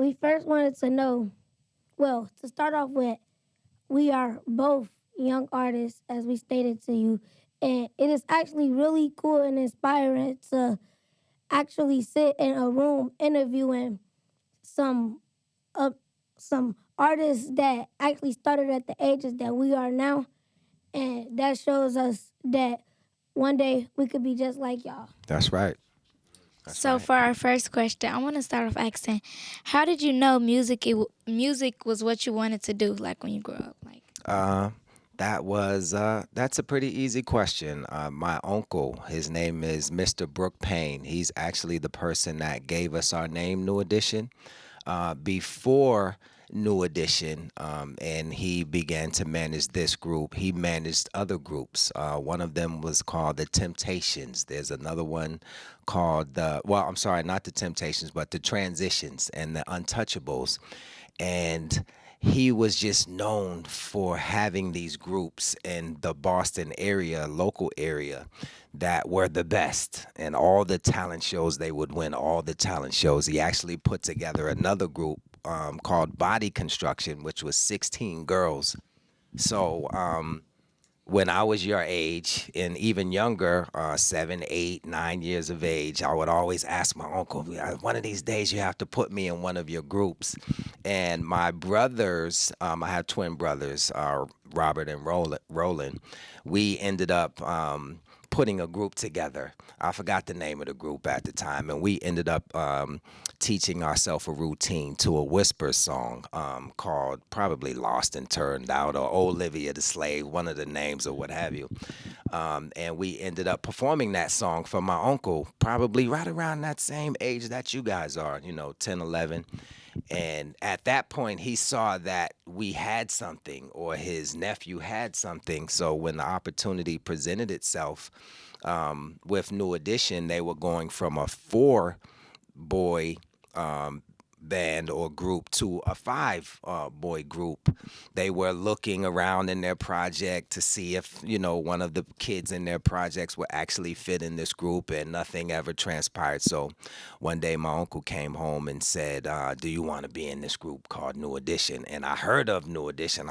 we first wanted to know, well, to start off with, we are both young artists, as we stated to you, and it is actually really cool and inspiring to actually sit in a room interviewing some uh, some artists that actually started at the ages that we are now, and that shows us that one day we could be just like y'all. That's right. That's So right. for our first question, I want to start off asking, how did you know music was what you wanted to do, like when you grew up? Like, Uh, that's a pretty easy question. My uncle, his name is Mr. Brooke Payne. He's actually the person that gave us our name, New Edition. Before New Edition, and he began to manage this group. He managed other groups. One of them was called the Temptations. There's another one called well, I'm sorry, not the Temptations, but the Transitions and the Untouchables. And he was just known for having these groups in the Boston area, local area, that were the best. And all the talent shows, they would win all the talent shows. He actually put together another group called Body Construction, which was 16 girls. So when I was your age and even younger, 7, 8, 9 years of age, I would always ask my uncle, one of these days you have to put me in one of your groups. And my brothers, I have twin brothers, Robert and Roland, we ended up putting a group together. I forgot the name of the group at the time, and we ended up teaching ourselves a routine to a whisper song called probably Lost and Turned Out or Olivia the Slave, one of the names or what have you. And we ended up performing that song for my uncle, probably right around that same age that you guys are, 10, 11. And at that point, he saw that we had something, or his nephew had something. So when the opportunity presented itself with New Edition, they were going from a 4 boy band or group to a 5 boy group. They were looking around in their project to see if, one of the kids in their projects would actually fit in this group, and nothing ever transpired. So one day my uncle came home and said, do you want to be in this group called New Edition? And I heard of New Edition.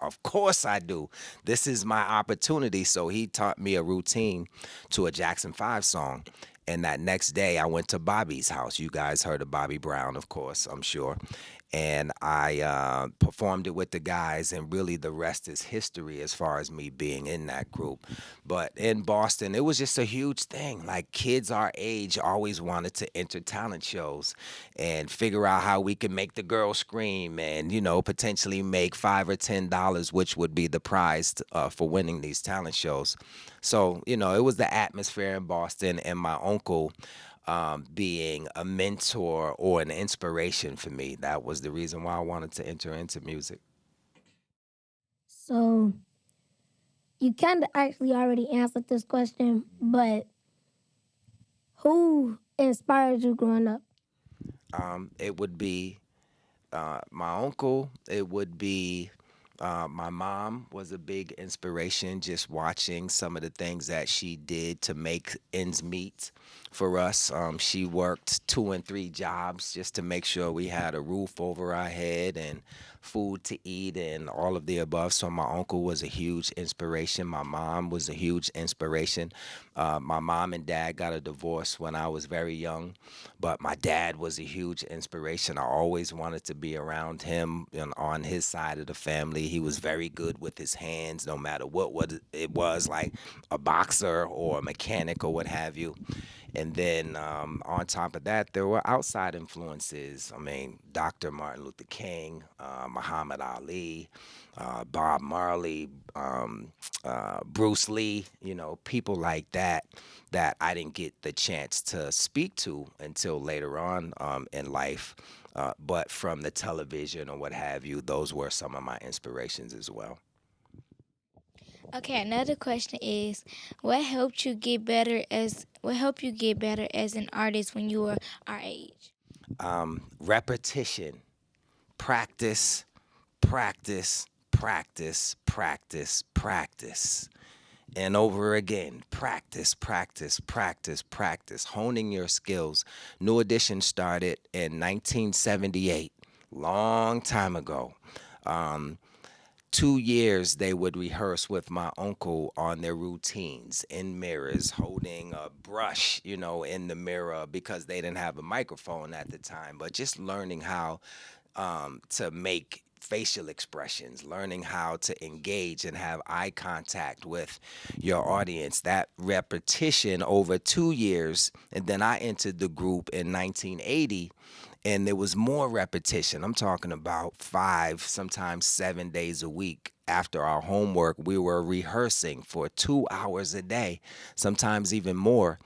Of course I do. This is my opportunity. So he taught me a routine to a Jackson 5 song. And that next day, I went to Bobby's house. You guys heard of Bobby Brown, of course, I'm sure. And I performed it with the guys, and really the rest is history as far as me being in that group. But in Boston, it was just a huge thing. Like, kids our age always wanted to enter talent shows and figure out how we could make the girls scream and, potentially make $5 or $10, which would be the prize for winning these talent shows. So, it was the atmosphere in Boston, and my uncle being a mentor or an inspiration for me. That was the reason why I wanted to enter into music. So you kind of actually already answered this question, but who inspired you growing up? It would be my uncle. It would be my mom was a big inspiration, just watching some of the things that she did to make ends meet for us. She worked 2 and 3 jobs just to make sure we had a roof over our head and food to eat and all of the above. So my uncle was a huge inspiration. My mom was a huge inspiration. My mom and dad got a divorce when I was very young, but my dad was a huge inspiration. I always wanted to be around him and on his side of the family. He was very good with his hands, no matter what it was, like a boxer or a mechanic or what have you. And then on top of that, there were outside influences. I mean, Dr. Martin Luther King, Muhammad Ali, Bob Marley, Bruce Lee, people like that that I didn't get the chance to speak to until later on in life. But from the television or what have you, those were some of my inspirations as well. okay, another question is, what helped you get better as an artist when you were our age? Repetition, practice, practice, practice, practice, practice. and over again. Practice, practice, practice, practice, honing your skills. New Edition started in 1978, long time ago. Um, 2 years they would rehearse with my uncle on their routines in mirrors, holding a brush, in the mirror because they didn't have a microphone at the time, but just learning how to make facial expressions, learning how to engage and have eye contact with your audience. That repetition over 2 years, and then I entered the group in 1980, and there was more repetition. I'm talking about 5, sometimes 7 days a week. After our homework, we were rehearsing for 2 hours a day, sometimes even more.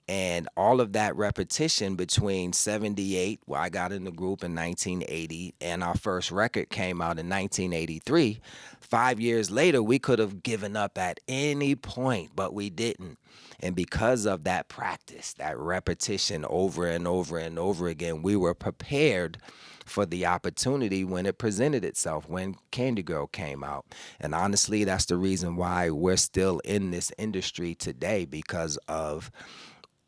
And all of that repetition between 78, where I got in the group in 1980, and our first record came out in 1983. 5 years later, we could have given up at any point, but we didn't. And because of that practice, that repetition over and over and over again, we were prepared for the opportunity when it presented itself, when Candy Girl came out. And honestly, that's the reason why we're still in this industry today, because of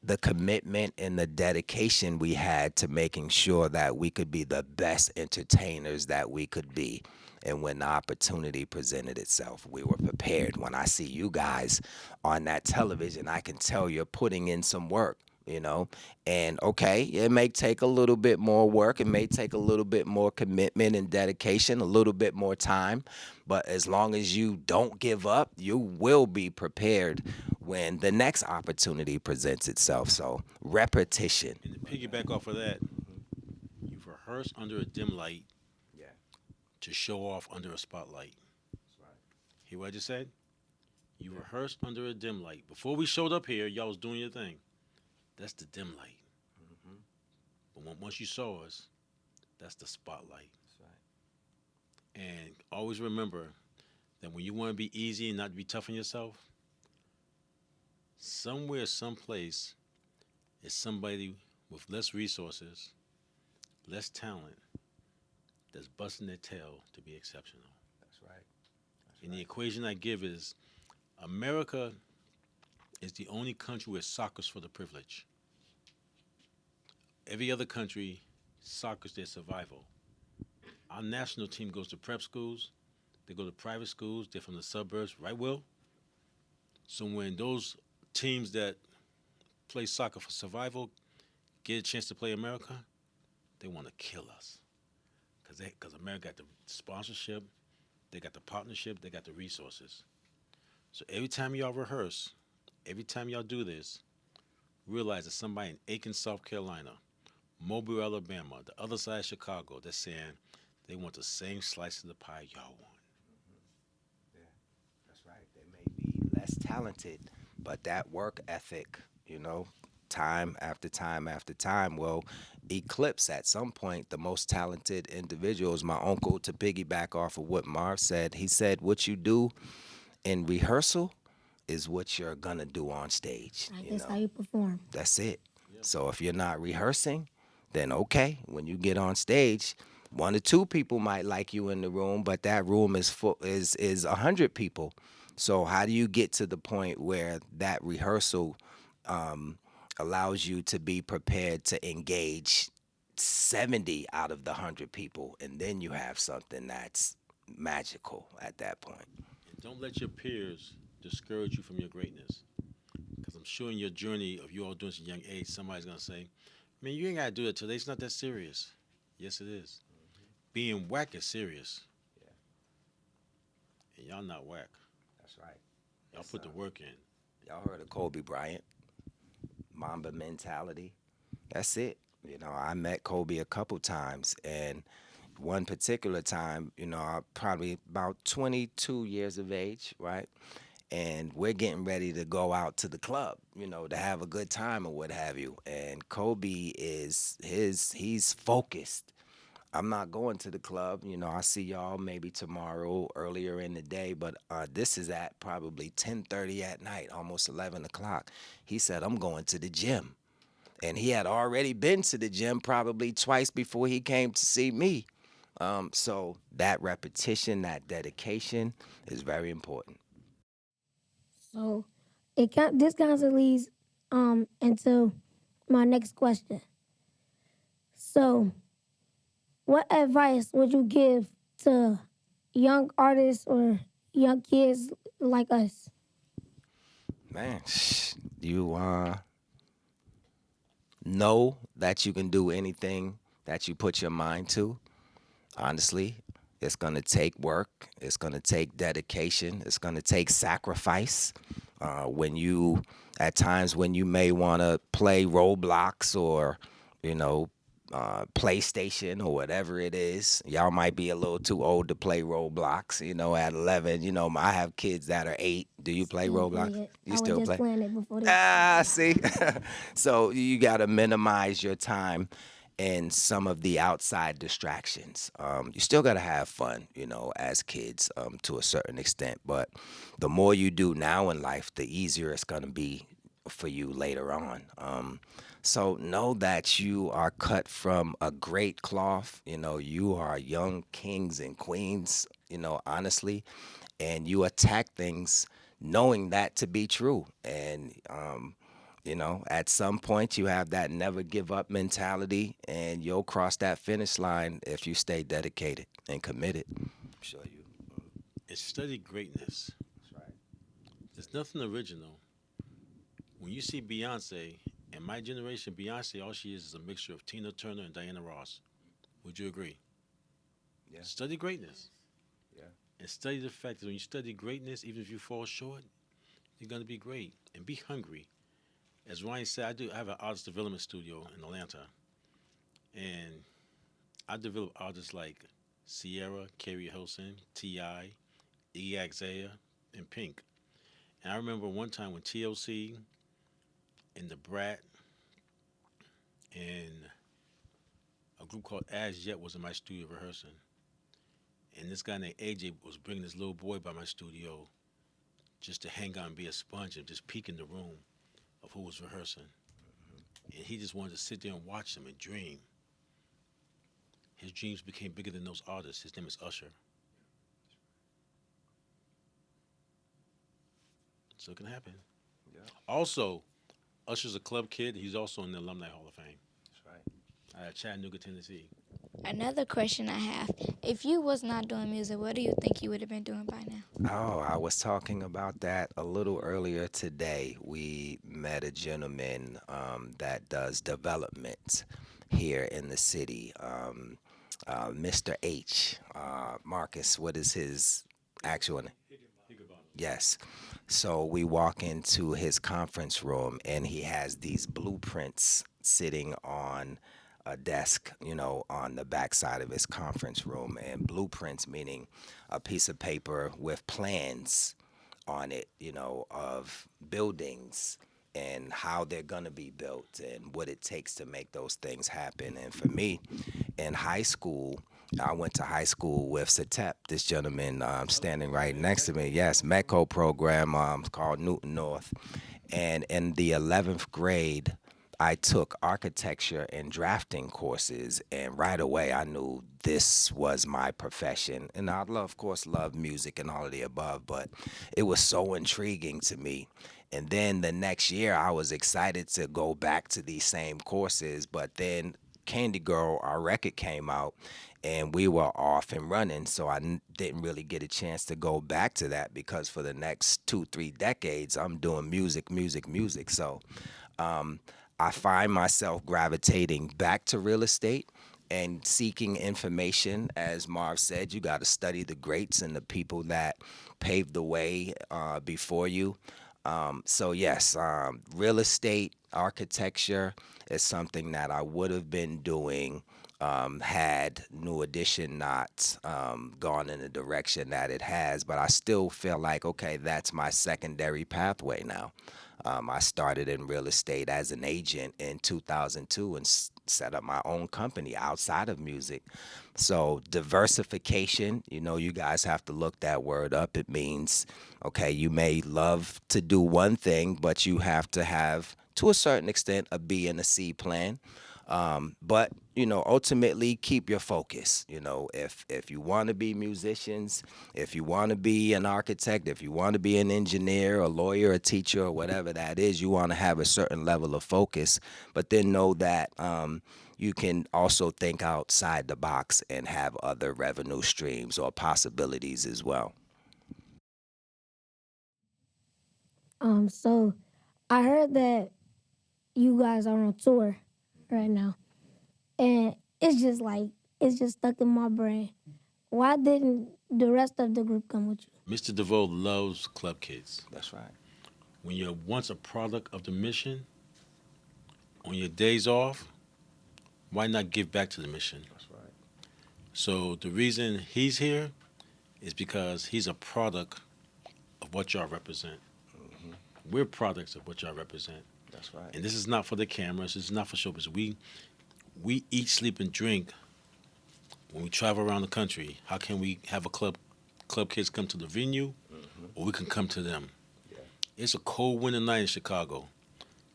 the commitment and the dedication we had to making sure that we could be the best entertainers that we could be. And when the opportunity presented itself, we were prepared. When I see you guys on that television, I can tell you're putting in some work, And okay, it may take a little bit more work. It may take a little bit more commitment and dedication, a little bit more time. But as long as you don't give up, you will be prepared when the next opportunity presents itself. So repetition. And to piggyback off of that, you rehearse under a dim light Yeah, to show off under a spotlight. that's right. Hear what I just said? You rehearsed under a dim light. Before we showed up here, y'all was doing your thing. That's the dim light. But once you saw us, that's the spotlight. That's right. And always remember that when you want to be easy and not be tough on yourself, somewhere, someplace, is somebody with less resources, less talent, that's busting their tail to be exceptional. That's right. That's And the right. equation I give is America is the only country where soccer's for the privilege. Every other country, soccer's their survival. Our national team goes to prep schools, they go to private schools, they're from the suburbs, right, Will? So when those teams that play soccer for survival get a chance to play America, they want to kill us. Because America got the sponsorship, they got the partnership, they got the resources. So every time y'all rehearse, every time y'all do this, realize that somebody in Aiken, South Carolina, Mobile, Alabama, the other side of Chicago, they're saying they want the same slice of the pie y'all want. Yeah, that's right. They may be less talented, but that work ethic, time after time after time will eclipse at some point the most talented individuals. My uncle, to piggyback off of what Marv said, he said, what you do in rehearsal is what you're gonna do on stage. Like that's how you perform. That's it. Yeah. So if you're not rehearsing, then okay, when you get on stage, 1 or 2 people might like you in the room, but that room is full is 100 people. So how do you get to the point where that rehearsal um, allows you to be prepared to engage 70 out of the 100 people, and then you have something that's magical at that point. And don't let your peers discourage you from your greatness. Because I'm sure in your journey of you all doing this at a young age, somebody's going to say, man, you ain't got to do that today. It's not that serious. Yes, it is. Being whack is serious. Yeah. And y'all not whack. That's right. Y'all Yes, put the work in. Y'all heard of Kobe Bryant? Mamba mentality. That's it. I met Kobe a couple times, and one particular time, I'm probably about 22 years of age, right? And we're getting ready to go out to the club, to have a good time or what have you. And Kobe he's focused. I'm not going to the club. I see y'all maybe tomorrow earlier in the day, but this is at probably 10:30 at night, almost 11 o'clock. He said, I'm going to the gym. And he had already been to the gym probably twice before he came to see me. So that repetition, that dedication is very important. So this kind of leads into my next question. So, what advice would you give to young artists or young kids like us? Man, you know that you can do anything that you put your mind to. Honestly, it's going to take work, it's going to take dedication, it's going to take sacrifice. When you, at times, when you may want to play Roblox or, you know, PlayStation or whatever it is, y'all might be a little too old to play Roblox, at 11. I have kids that are 8. Do you play Still Roblox? play it. You I was still just play? playing it before this. See? So you got to minimize your time and some of the outside distractions. You still got to have fun, as kids, to a certain extent. But the more you do now in life, the easier it's going to be for you later on. So know that you are cut from a great cloth. You are young kings and queens, honestly, and you attack things knowing that to be true. And at some point you have that never give up mentality, and you'll cross that finish line if you stay dedicated and committed. I'm sure you. And study greatness. That's right. There's nothing original. When you see Beyonce, in my generation, Beyonce, all she is a mixture of Tina Turner and Diana Ross. Would you agree? Yeah. Study greatness. Yeah. And study the fact that when you study greatness, even if you fall short, you're going to be great. And be hungry. As Ryan said, I have an artist development studio in Atlanta. And I develop artists like Sierra, Carrie Hilson, T.I., Iggy Azalea, and Pink. And I remember one time when TLC and The Brat and a group called As Yet was in my studio rehearsing. And this guy named AJ was bringing this little boy by my studio just to hang out and be a sponge and just peek in the room of who was rehearsing. And he just wanted to sit there and watch them and dream. His dreams became bigger than those artists. His name is Usher. So it can happen. Yeah. Also, Usher's a club kid. He's also in the Alumni Hall of Fame. That's right. Chattanooga, Tennessee. Another question I have: if you was not doing music, what do you think you would have been doing by now? Oh, I was talking about that a little earlier today. We met a gentleman that does development here in the city, Mr. H. Marcus, what is his actual name? Yes. So we walk into his conference room, and he has these blueprints sitting on a desk, on the backside of his conference room. And blueprints meaning a piece of paper with plans on it, of buildings and how they're going to be built and what it takes to make those things happen. And for me, in high school, I went to high school with Satep, this gentleman standing right next to me. Yes, METCO program called Newton North. And in the 11th grade, I took architecture and drafting courses, and right away I knew this was my profession. And I, of course, love music and all of the above, but it was so intriguing to me. And then the next year, I was excited to go back to these same courses, but then Candy Girl, our record came out, and we were off and running, so I didn't really get a chance to go back to that, because for the next 2-3 decades, I'm doing music. So I find myself gravitating back to real estate and seeking information. As Marv said, you got to study the greats and the people that paved the way before you. So yes, real estate, architecture is something that I would have been doing had New Edition not gone in the direction that it has. But I still feel like, okay, that's my secondary pathway now. I started in real estate as an agent in 2002 and set up my own company outside of music. So diversification, you guys have to look that word up. It means, okay, you may love to do one thing, but you have to have, to a certain extent, a B and a C plan. But ultimately, keep your focus. If you want to be musicians, if you want to be an architect, if you want to be an engineer, a lawyer, a teacher, or whatever that is, you want to have a certain level of focus. But then know that you can also think outside the box and have other revenue streams or possibilities as well. So I heard that you guys are on tour right now, and it's just stuck in my brain. Why didn't the rest of the group come with you? Mr. DeVoe loves club kids. That's right. When you're once a product of the mission, on your days off, why not give back to the mission? That's right. So the reason he's here is because he's a product of what y'all represent. We're products of what y'all represent. That's right. And this is not for the cameras. This is not for showbiz. We eat, sleep, and drink when we travel around the country. How can we have a club kids come to the venue, or we can come to them? Yeah. It's a cold winter night in Chicago,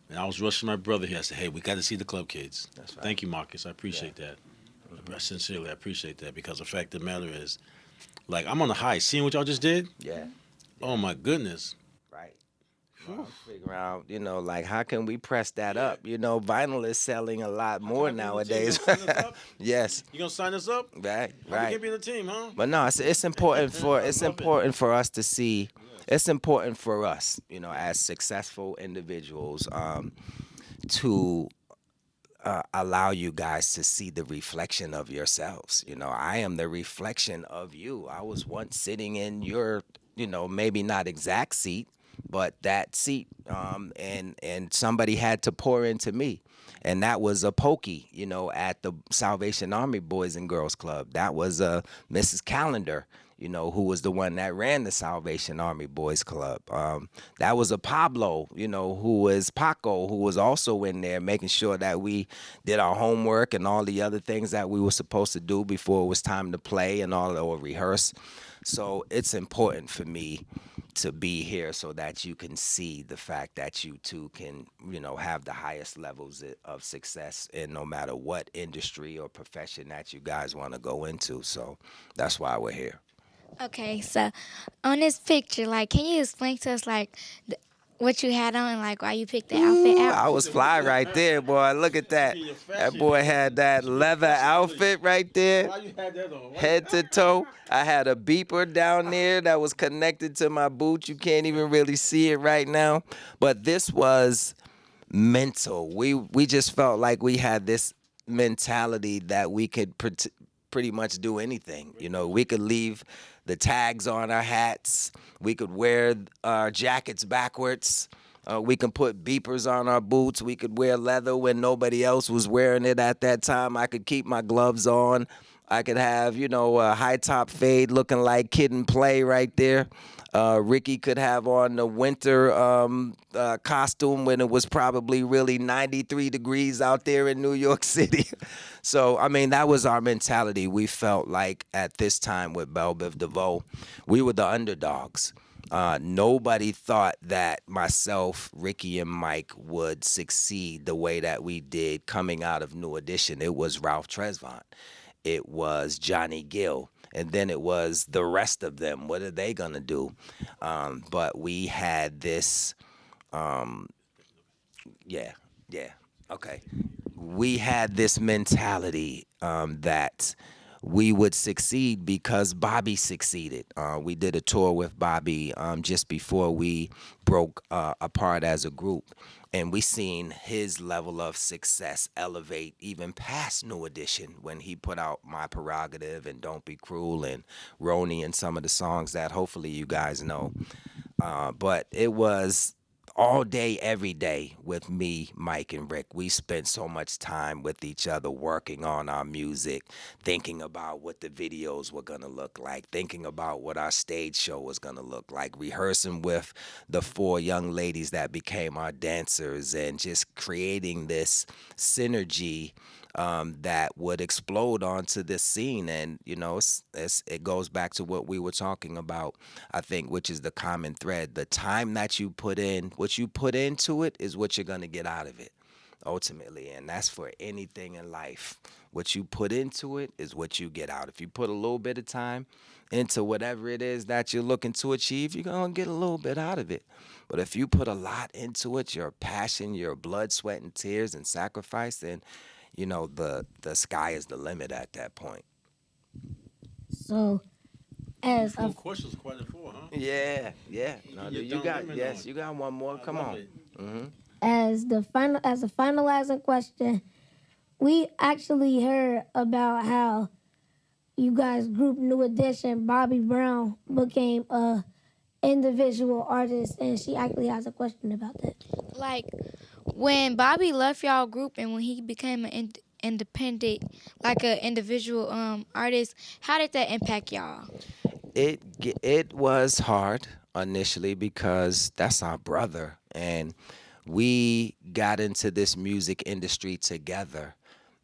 and I was rushing my brother here. I said, "Hey, we got to see the club kids." That's right. Thank you, Marcus. I appreciate that. Sincerely, I appreciate that, because the fact of the matter is, like, I'm on the high. Seeing what y'all just did, Yeah. oh my goodness. Right. I'm figuring out, like, how can we press that up? Vinyl is selling a lot more nowadays. You gonna sign us up? Yes. You gonna sign us up? Right. How we Right. can be in the team, huh? But no, it's important for I love it. us to see. It's important for us, as successful individuals, to allow you guys to see the reflection of yourselves. I am the reflection of you. I was once sitting in your, maybe not exact seat, but that seat, and somebody had to pour into me. And that was a pokey, at the Salvation Army Boys and Girls Club. That was Mrs. Calendar, who was the one that ran the Salvation Army Boys Club. That was a Pablo, who was Paco, who was also in there making sure that we did our homework and all the other things that we were supposed to do before it was time to play and all, or rehearse. So it's important for me to be here so that you can see the fact that you too can, have the highest levels of success in no matter what industry or profession that you guys want to go into. So that's why we're here. Okay, so on this picture, like, can you explain to us, like, what you had on and, like, why you picked the outfit Ooh, out? I was fly right there, boy. Look at that. That boy had that leather outfit right there. Why you had that on? Head to toe. I had a beeper down there that was connected to my boot. You can't even really see it right now. But this was mental. We just felt like we had this mentality that we could pretty much do anything. We could leave the tags on our hats. We could wear our jackets backwards. We can put beepers on our boots. We could wear leather when nobody else was wearing it at that time. I could keep my gloves on. I could have, a high top fade looking like Kid and Play right there. Ricky could have on the winter costume when it was probably really 93 degrees out there in New York City. So, that was our mentality. We felt like at this time with Bell Biv DeVoe, we were the underdogs. Nobody thought that myself, Ricky, and Mike would succeed the way that we did coming out of New Edition. It was Ralph Tresvant. It was Johnny Gill. And then it was the rest of them. What are they going to do? But we had this, okay. We had this mentality that we would succeed because Bobby succeeded. We did a tour with Bobby just before we broke apart as a group. And we seen his level of success elevate even past New Edition when he put out My Prerogative and Don't Be Cruel and Ronnie and some of the songs that hopefully you guys know. But it was all day, every day with me, Mike, and Rick. We spent so much time with each other working on our music, thinking about what the videos were going to look like, thinking about what our stage show was going to look like, rehearsing with the 4 young ladies that became our dancers, and just creating this synergy that would explode onto this scene. And, it goes back to what we were talking about, I think, which is the common thread. The time that you put in, what you put into it is what you're going to get out of it. ultimately, and that's for anything in life. What you put into it is what you get out. If you put a little bit of time into whatever it is that you're looking to achieve, you're going to get a little bit out of it. But if you put a lot into it, your passion, your blood, sweat, and tears and sacrifice, then, the sky is the limit at that point. So, as Four a questions, quite a four, huh? Yeah, yeah. No, You're you done got, limit yes, on. you got one more. I Come love on. it. as a finalizing question, we actually heard about how you guys group New Edition, Bobby Brown became a individual artist, and she actually has a question about that. Like when Bobby left y'all group and when he became an independent, like an individual artist, how did that impact y'all? It was hard initially because that's our brother, and we got into this music industry together,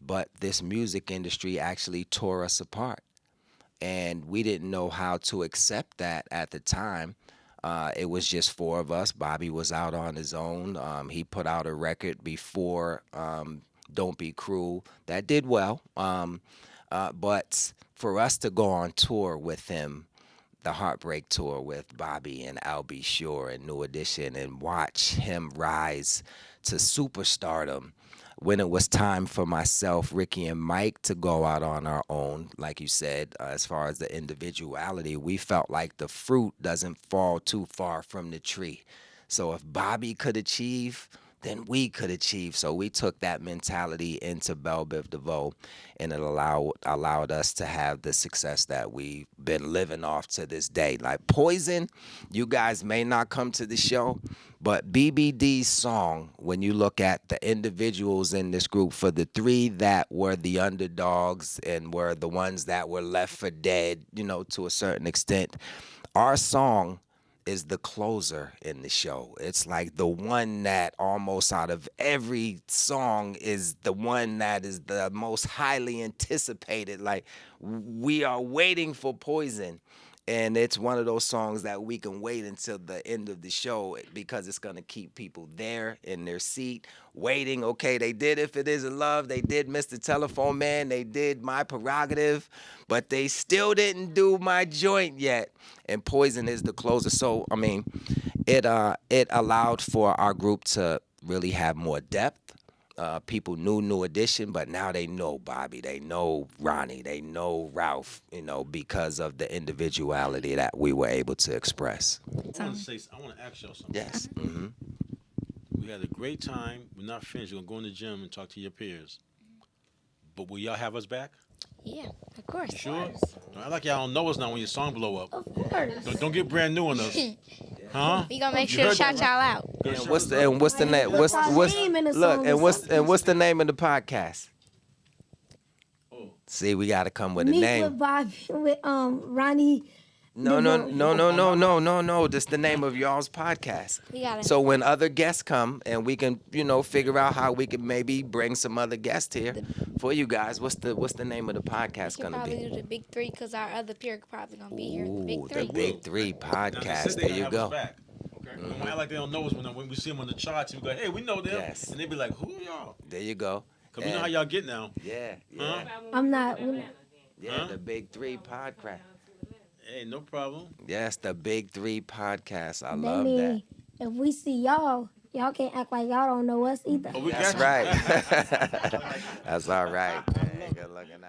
but this music industry actually tore us apart, and we didn't know how to accept that at the time. It was just four of us. Bobby was out on his own. He put out a record before Don't Be Cruel that did well. But for us to go on tour with him, the Heartbreak Tour with Bobby and Al B. Sure and New Edition, and watch him rise to superstardom, when it was time for myself, Ricky, and Mike to go out on our own, like you said, as far as the individuality, we felt like the fruit doesn't fall too far from the tree. So if Bobby could achieve, then we could achieve. So we took that mentality into Bell Biv DeVoe, and it allowed us to have the success that we've been living off to this day. Like Poison, you guys may not come to the show, but BBD's song, when you look at the individuals in this group, for the three that were the underdogs and were the ones that were left for dead, to a certain extent, our song is the closer in the show. It's like the one that almost out of every song is the one that is the most highly anticipated. Like, we are waiting for Poison. And it's one of those songs that we can wait until the end of the show because it's going to keep people there in their seat, waiting. Okay, they did If It Isn't Love. They did Mr. Telephone Man. They did My Prerogative. But they still didn't do My Joint yet. And Poison is the closer. So, I mean, it allowed for our group to really have more depth. People knew New Edition, but now they know Bobby, they know Ronnie, they know Ralph, because of the individuality that we were able to express. I want to ask y'all something. Yes. We had a great time. We're not finished. We're going to go in the gym and talk to your peers. But will y'all have us back? Yeah, of course. Sure? Don't act like y'all don't know us now when your song blow up. Of course. Don't get brand new on us. Huh? We gonna make You sure to heard shout that, y'all out. And what's the name? What's name in the look? song And is what's the name of the podcast? Oh. See, we got to come with a Meet name. with Bobby, with Ronnie. No. DeVoe. That's the name of y'all's podcast. We got it. So when other guests come and we can, figure out how we can maybe bring some other guests here for you guys. What's the name of the podcast We could gonna probably be? do the big three because our other peer probably gonna be here. The Ooh, big the three. Big Three Now, they podcast. said they There gonna you have go. us back. Okay. Don't act like they don't know us when we see them on the charts. We go, hey, we know them. Yes. And they be like, who y'all? There you go. Because we know how y'all get now. Yeah, Huh? I'm not. yeah. Huh? The Big Three podcast. Hey, no problem. Yes, the Big Three podcast. I That love that. mean, if we see y'all can't act like y'all don't know us either. But we That's got you. right. That's all right, man. Good looking out.